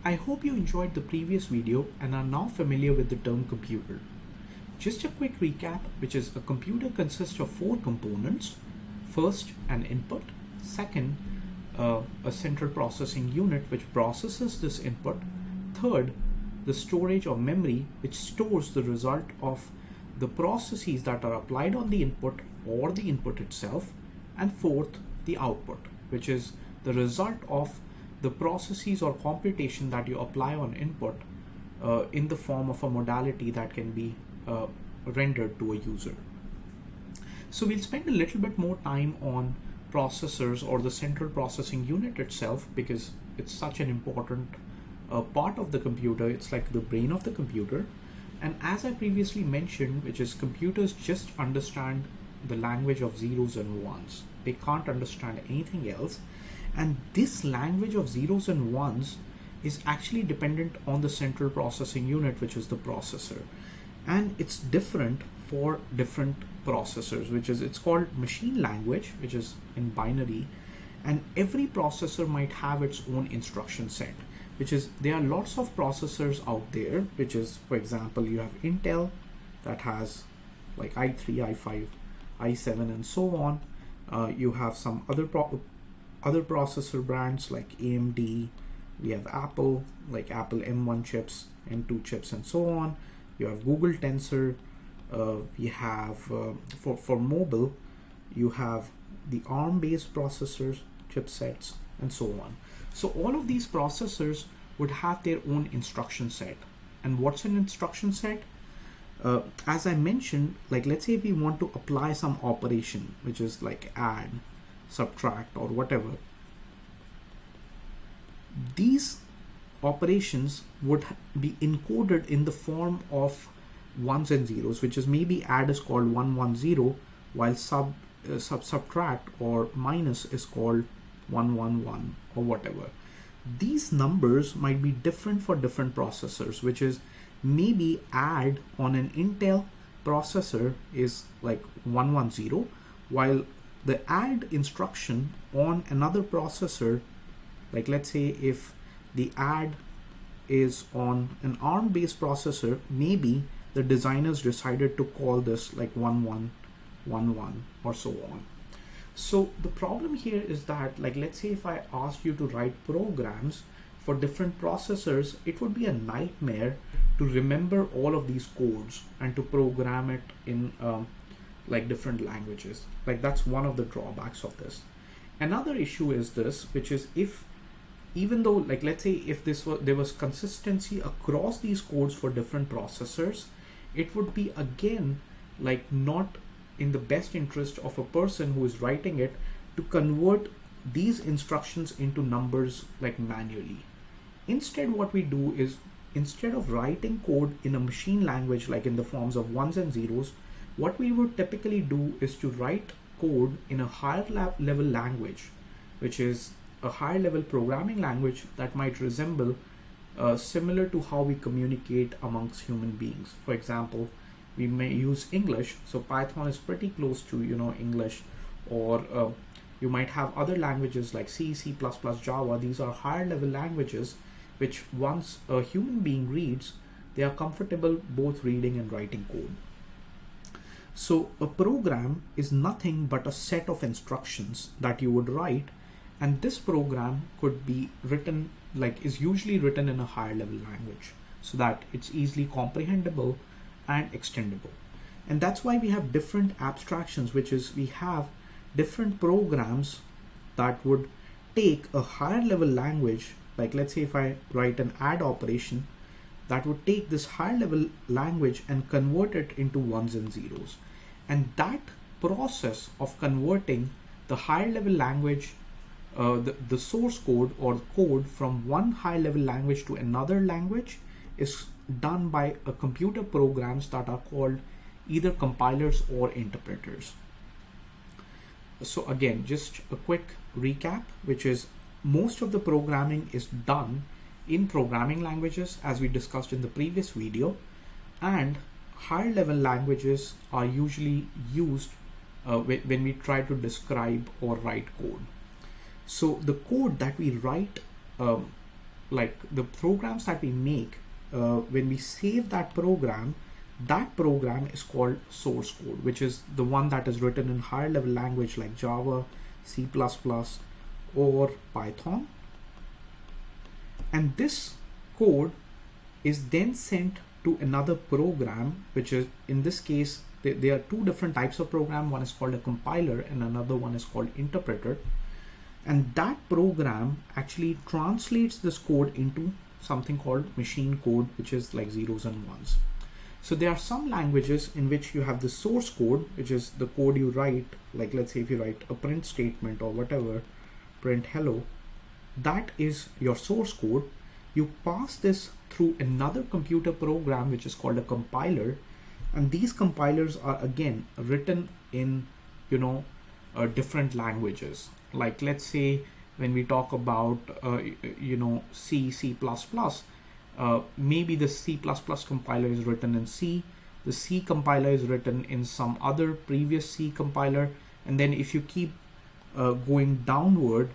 I hope you enjoyed the previous video and are now familiar with the term computer. Just a quick recap, which is a computer consists of four components. First, an input. Second, a central processing unit which processes this input. Third, the storage or memory which stores the result of the processes that are applied on the input or the input itself. And fourth, the output, which is the result of the processes or computation that you apply on input in the form of a modality that can be rendered to a user. So we'll spend a little bit more time on processors or the central processing unit itself because it's such an important part of the computer. It's like the brain of the computer. And as I previously mentioned, which is computers just understand the language of zeros and ones. They can't understand anything else. And this language of zeros and ones is actually dependent on the central processing unit, which is the processor. And it's different for different processors, which is, it's called machine language, which is in binary. And every processor might have its own instruction set, which is, there are lots of processors out there, which is, for example, you have Intel that has like i3, i5, i7, and so on. You have some other processor brands like AMD. We have Apple, like Apple M1 chips, M2 chips, and so on. You have Google Tensor. We have for mobile, you have the ARM-based processors, chipsets, and so on. So all of these processors would have their own instruction set. And what's an instruction set? As I mentioned, like let's say we want to apply some operation, which is like add, subtract, or whatever. These operations would be encoded in the form of ones and zeros, which is maybe add is called 110, while subtract or minus is called 111 or whatever. These numbers might be different for different processors, which is maybe add on an Intel processor is like 110, while the add instruction on another processor, like let's say if the add is on an ARM-based processor, maybe the designers decided to call this like 1111 or so on. So the problem here is that, like let's say if I asked you to write programs for different processors, it would be a nightmare to remember all of these codes and to program it in like different languages. Like that's one of the drawbacks of this. Another issue is this, which is if even though, like let's say if there was consistency across these codes for different processors, it would be again like not in the best interest of a person who is writing it to convert these instructions into numbers like manually. Instead, what we do is, instead of writing code in a machine language like in the forms of ones and zeros, what we would typically do is to write code in a higher level language, which is a higher level programming language that might resemble similar to how we communicate amongst human beings. For example, we may use English, so Python is pretty close to English, or you might have other languages like C, C++, Java. These are higher level languages which once a human being reads, they are comfortable both reading and writing code. So a program is nothing but a set of instructions that you would write, and this program could be written, like is usually written in a higher level language so that it's easily comprehensible and extendable. And that's why we have different abstractions, which is we have different programs that would take a higher level language. Like let's say if I write an add operation, that would take this higher level language and convert it into ones and zeros. And that process of converting the higher level language, the source code or code from one high level language to another language is done by a computer programs that are called either compilers or interpreters. So again, just a quick recap, which is most of the programming is done in programming languages as we discussed in the previous video, and higher level languages are usually used when we try to describe or write code. So the code that we write like the programs that we make, when we save that program is called source code, which is the one that is written in higher level language like Java, C++, or Python. And this code is then sent to another program, which is, in this case, there are two different types of program. One is called a compiler and another one is called interpreter. And that program actually translates this code into something called machine code, which is like zeros and ones. So there are some languages in which you have the source code, which is the code you write, like let's say if you write a print statement or whatever, print hello, that is your source code. You pass this through another computer program, which is called a compiler. And these compilers are again written in, different languages. Like let's say when we talk about, C, C++, maybe the C++ compiler is written in C, the C compiler is written in some other previous C compiler, and then if you keep going downward,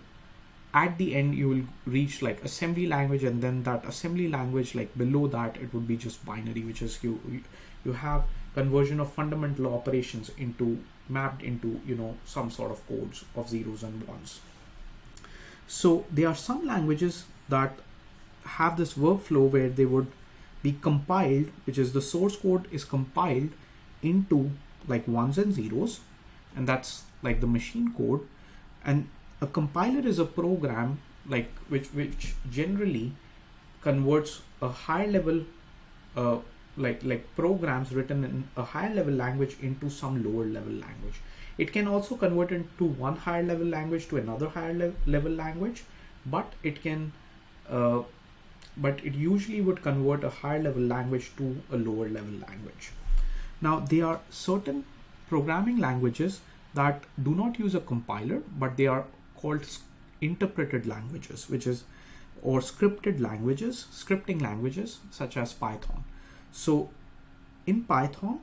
at the end you will reach like assembly language, and then that assembly language, like below that, it would be just binary, which is you have conversion of fundamental operations into mapped into some sort of codes of zeros and ones. So there are some languages that have this workflow where they would be compiled, which is the source code is compiled into like ones and zeros, and that's like the machine code. And a compiler is a program like which generally converts a higher level like programs written in a higher level language into some lower level language. It can also convert into one higher level language to another higher level language, but it can but it usually would convert a higher level language to a lower level language. Now there are certain programming languages that do not use a compiler, but they are called interpreted languages, or scripting languages such as Python. So in Python,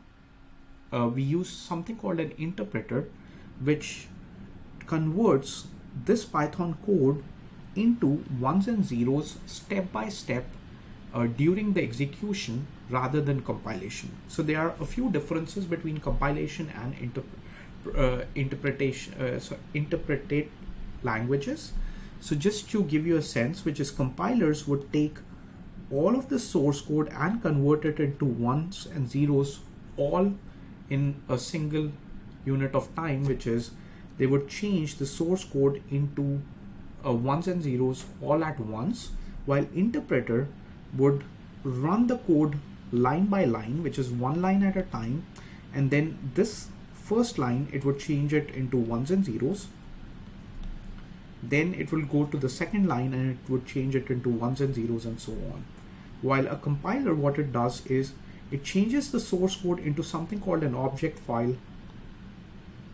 we use something called an interpreter, which converts this Python code into ones and zeros step by step during the execution rather than compilation. So there are a few differences between compilation and interpreted languages. So just to give you a sense, which is compilers would take all of the source code and convert it into ones and zeros all in a single unit of time, which is they would change the source code into ones and zeros all at once, while interpreter would run the code line by line, which is one line at a time, and then this first line it would change it into ones and zeros, then it will go to the second line and it would change it into ones and zeros and so on. While a compiler, what it does is it changes the source code into something called an object file,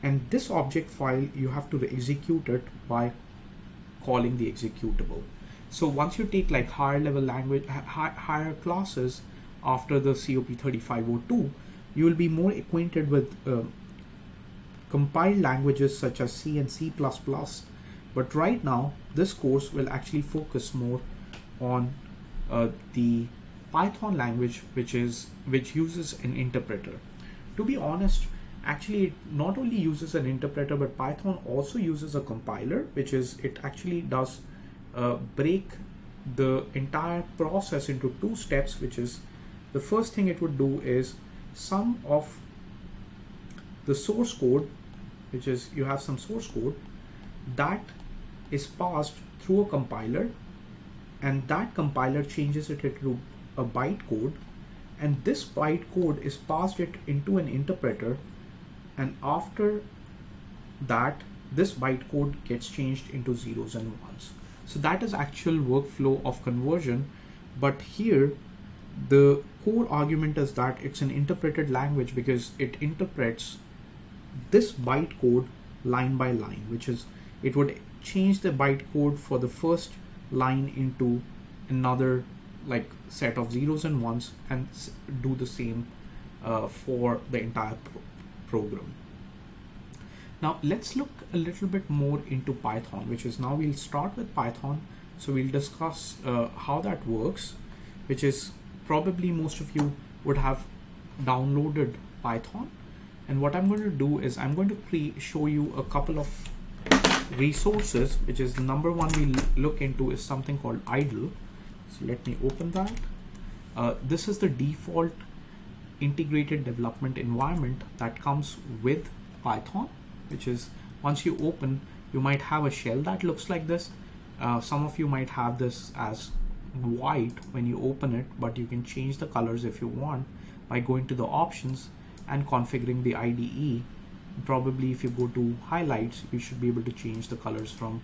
and this object file you have to execute it by calling the executable. So once you take like higher level language, higher classes after the COP 3502, you will be more acquainted with compiled languages such as C and C++. But right now, this course will actually focus more on the Python language, which uses an interpreter. To be honest, actually it not only uses an interpreter, but Python also uses a compiler, which is it actually does break the entire process into two steps, which is the first thing it would do is some of the source code, which is you have some source code that is passed through a compiler, and that compiler changes it into a bytecode, and this bytecode is passed it into an interpreter, and after that this bytecode gets changed into zeros and ones. So that is actual workflow of conversion, but here the core argument is that it's an interpreted language because it interprets this bytecode line by line, which is it would change the bytecode for the first line into another like set of zeros and ones, and do the same for the entire program. Now let's look a little bit more into Python, which is now we'll start with Python. So we'll discuss how that works, which is probably most of you would have downloaded Python. And what I'm going to do is I'm going to show you a couple of resources, which is the number one we look into is something called idle. So let me open that. This is the default integrated development environment that comes with Python, which is once you open, you might have a shell that looks like this. Some of you might have this as white when you open it, but you can change the colors if you want by going to the options and configuring the IDE. Probably if you go to highlights, you should be able to change the colors from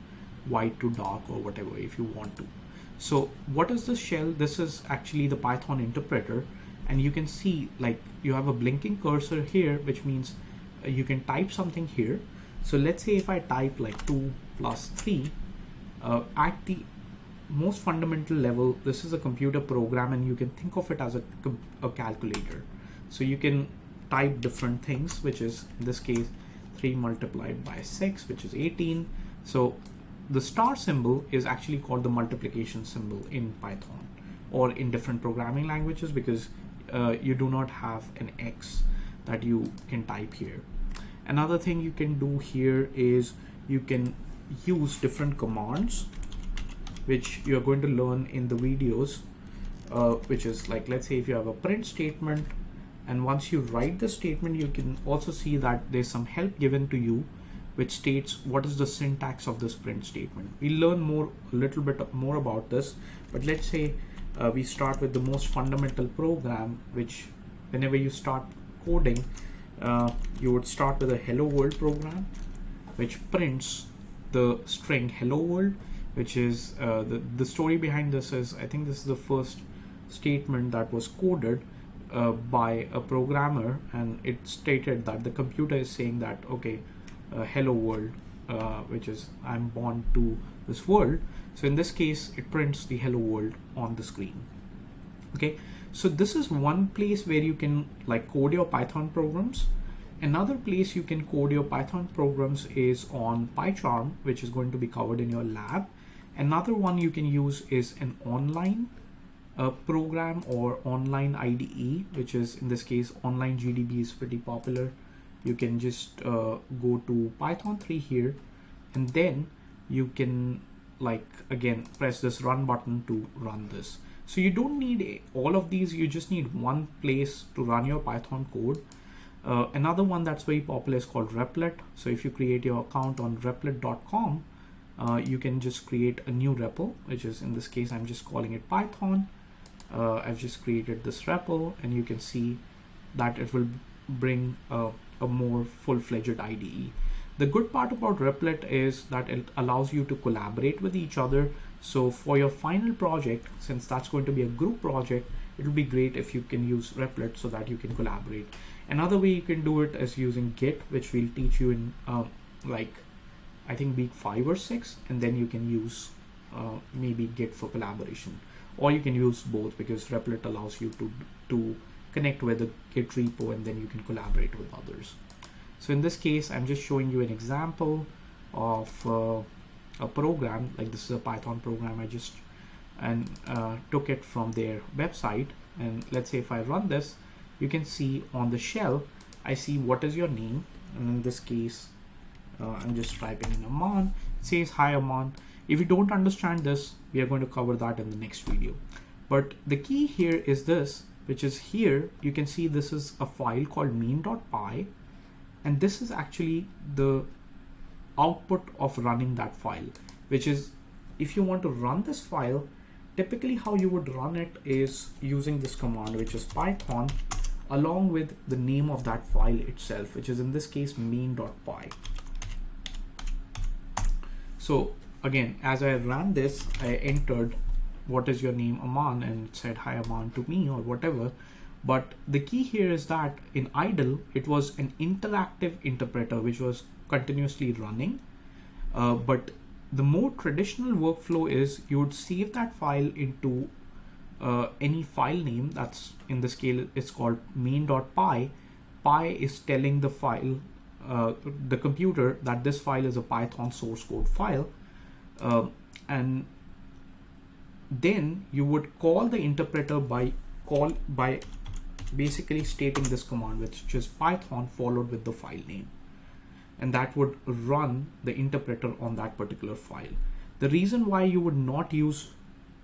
white to dark or whatever if you want to. So what is this shell? This is actually the Python interpreter, and you can see like you have a blinking cursor here, which means you can type something here. So let's say if I type like 2 plus 3, at the most fundamental level, this is a computer program, and you can think of it as a calculator. So you can type different things, which is in this case 3 multiplied by 6, which is 18. So the star symbol is actually called the multiplication symbol in Python or in different programming languages, because you do not have an X that you can type here. Another thing you can do here is you can use different commands, which you're going to learn in the videos, which is like, let's say if you have a print statement, and once you write the statement, you can also see that there's some help given to you which states what is the syntax of this print statement. We'll learn a little bit more about this, but let's say we start with the most fundamental program, which whenever you start coding, you would start with a hello world program, which prints the string hello world, which is the story behind this is, I think this is the first statement that was coded by a programmer, and it stated that the computer is saying that, okay, hello world, which is I'm born to this world. So in this case, it prints the hello world on the screen. Okay, so this is one place where you can like code your Python programs. Another place you can code your Python programs is on PyCharm, which is going to be covered in your lab. Another one you can use is an online program or online IDE, which is in this case online GDB is pretty popular. You can just go to Python 3 here, and then you can like again press this run button to run this. So you don't need all of these, you just need one place to run your Python code. Another one that's very popular is called Replit. So if you create your account on replit.com, you can just create a new REPL, which is in this case I'm just calling it Python. I've just created this REPL, and you can see that it will bring a more full-fledged IDE. The good part about Replit is that it allows you to collaborate with each other. So for your final project, since that's going to be a group project, it will be great if you can use Replit so that you can collaborate. Another way you can do it is using Git, which we'll teach you in like I think week 5 or 6, and then you can use maybe Git for collaboration, or you can use both, because Replit allows you to connect with the Git repo, and then you can collaborate with others. So in this case, I'm just showing you an example of a program. Like this is a Python program I just took it from their website, and let's say if I run this, you can see on the shell I see what is your name, and in this case I'm just typing in Aman. It says hi Aman. If you don't understand this, we are going to cover that in the next video. But the key here is this, which is here you can see this is a file called mean.py, and this is actually the output of running that file, which is if you want to run this file, typically how you would run it is using this command, which is Python along with the name of that file itself, which is in this case mean.py. So again, as I ran this, I entered what is your name Aman, and it said hi Aman to me or whatever. But the key here is that in idle, it was an interactive interpreter which was continuously running. But the more traditional workflow is you would save that file into any file name. That's in this case it's called main.py. Py is telling the file, the computer, that this file is a Python source code file, and then you would call the interpreter by basically stating this command, which is Python followed with the file name, and that would run the interpreter on that particular file. The reason why you would not use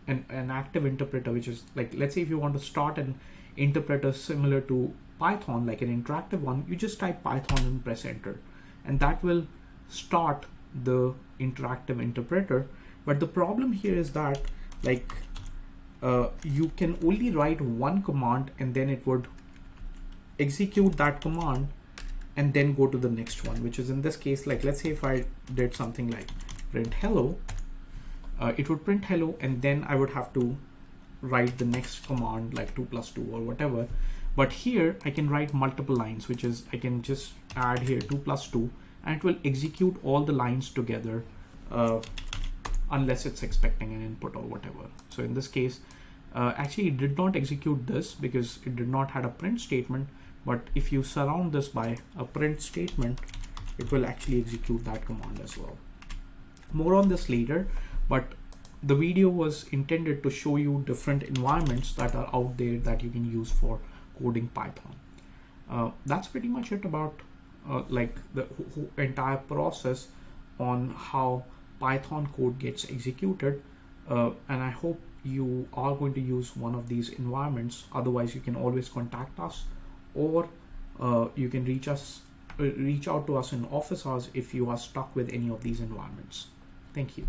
an active interpreter, which is like, let's say if you want to start an interpreter similar to Python, like an interactive one, you just type Python and press enter, and that will start the interactive interpreter. But the problem here is that like you can only write one command and then it would execute that command and then go to the next one, which is in this case, like let's say if I did something like print hello, it would print hello, and then I would have to write the next command like 2 + 2 or whatever. But here I can write multiple lines, which is I can just add here 2 + 2 and it will execute all the lines together unless it's expecting an input or whatever. So in this case, actually it did not execute this because it did not have a print statement, but if you surround this by a print statement, it will actually execute that command as well. More on this later, but the video was intended to show you different environments that are out there that you can use for coding Python. That's pretty much it about like the entire process on how Python code gets executed, and I hope you are going to use one of these environments. Otherwise, you can always contact us, or you can reach out to us in office hours if you are stuck with any of these environments. Thank you.